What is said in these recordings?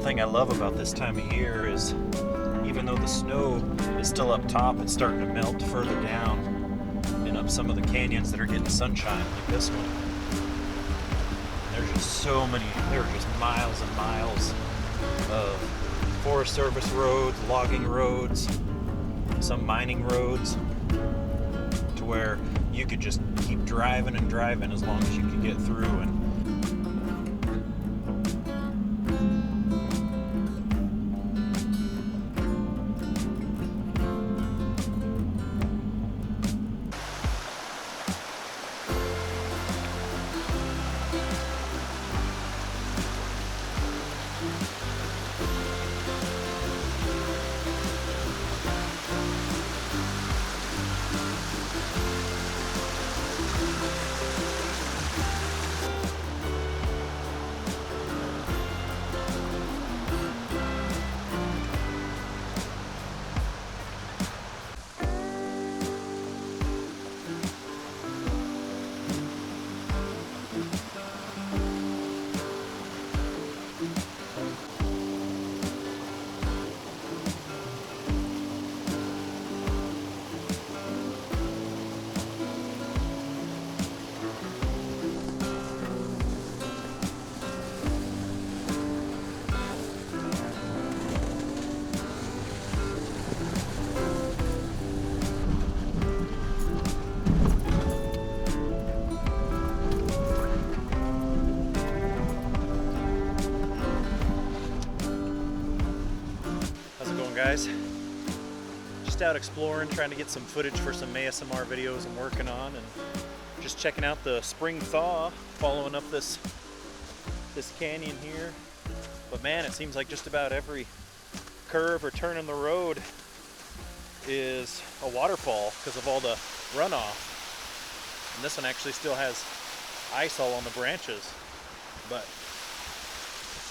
thing I love about this time of year is even though the snow is still up top, it's starting to melt further down and up some of the canyons that are getting sunshine, like this one. There's just so many, there are just miles and miles of Forest Service roads, logging roads, some mining roads, to where you could just keep driving and driving as long as you could get through. And guys, just out exploring, trying to get some footage for some ASMR videos I'm working on, and just checking out the spring thaw, following up this canyon here. But man, it seems like just about every curve or turn in the road is a waterfall because of all the runoff. And this one actually still has ice all on the branches. But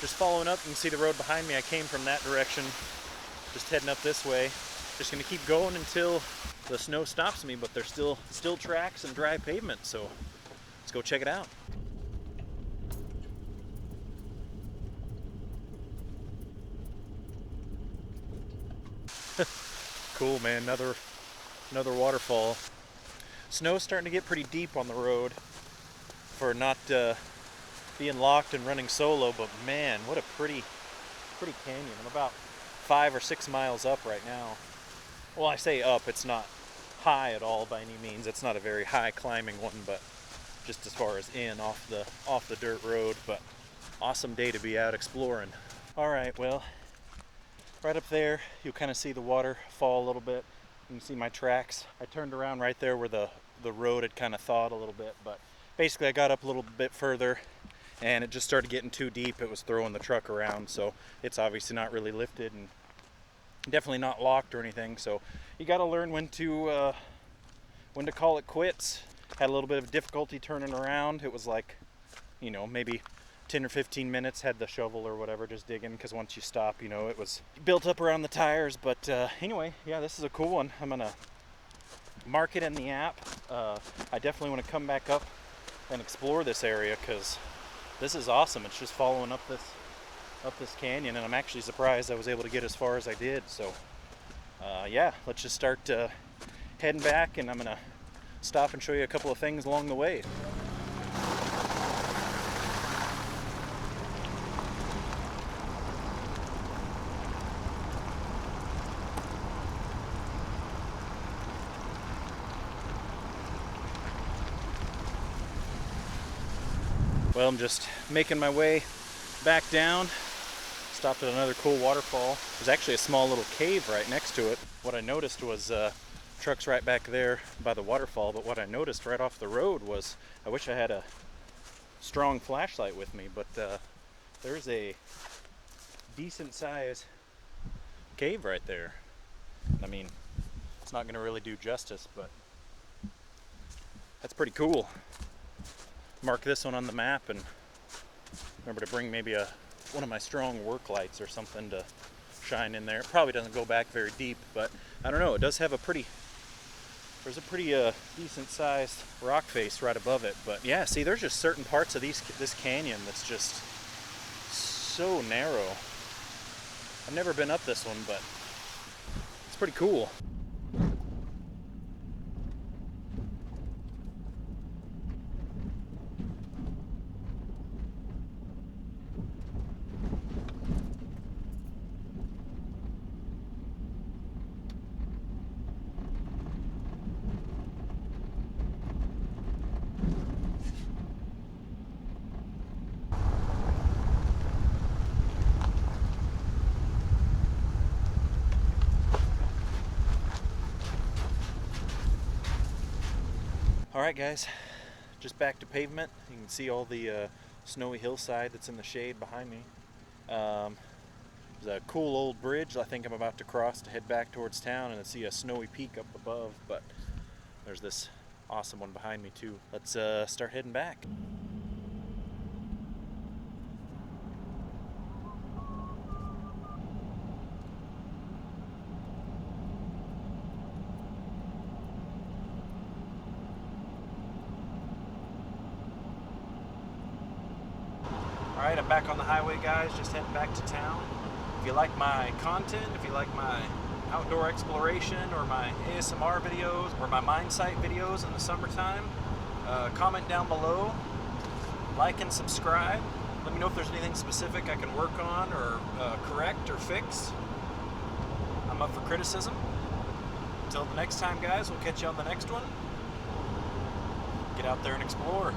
just following up, you can see the road behind me. I came from that direction, just heading up this way. Just gonna keep going until the snow stops me, but there's still tracks and dry pavement, so let's go check it out. Cool, man, another waterfall. Snow's starting to get pretty deep on the road for not being locked and running solo, but man, what a pretty canyon. I'm about 5 or 6 miles up right now. Well, I say up, it's not high at all by any means. It's not a very high climbing one, but just as far as off the dirt road. But awesome day to be out exploring. All right, well, right up there, you'll kind of see the waterfall a little bit. You can see my tracks. I turned around right there where the road had kind of thawed a little bit, but basically I got up a little bit further and it just started getting too deep. It was throwing the truck around, so it's obviously not really lifted and definitely not locked or anything. So you got to learn when to call it quits. Had a little bit of difficulty turning around. It was like, you know, maybe 10 or 15 minutes, had the shovel or whatever just digging, because once you stop, you know, it was built up around the tires. But anyway, yeah, this is a cool one. I'm gonna mark it in the app. I definitely want to come back up and explore this area because this is awesome. It's just following up this canyon, and I'm actually surprised I was able to get as far as I did. So yeah, let's just start heading back, and I'm gonna stop and show you a couple of things along the way. Well, I'm just making my way back down. Stopped at another cool waterfall. There's actually a small little cave right next to it. What I noticed was trucks right back there by the waterfall, but what I noticed right off the road was, I wish I had a strong flashlight with me, but there's a decent size cave right there. I mean, it's not going to really do justice, but that's pretty cool. Mark this one on the map and remember to bring maybe one of my strong work lights or something to shine in there. It probably doesn't go back very deep, but I don't know, it does have there's a pretty decent sized rock face right above it. But yeah, see, there's just certain parts of this canyon that's just so narrow, I've never been up this one, but it's pretty cool. Alright guys, just back to pavement. You can see all the snowy hillside that's in the shade behind me. There's a cool old bridge I think I'm about to cross to head back towards town, and I see a snowy peak up above, but there's this awesome one behind me too. Let's start heading back. Alright, I'm back on the highway guys, just heading back to town. If you like my content, if you like my outdoor exploration or my ASMR videos or my mine site videos in the summertime, comment down below, like and subscribe. Let me know if there's anything specific I can work on or correct or fix. I'm up for criticism. Until the next time guys, we'll catch you on the next one. Get out there and explore.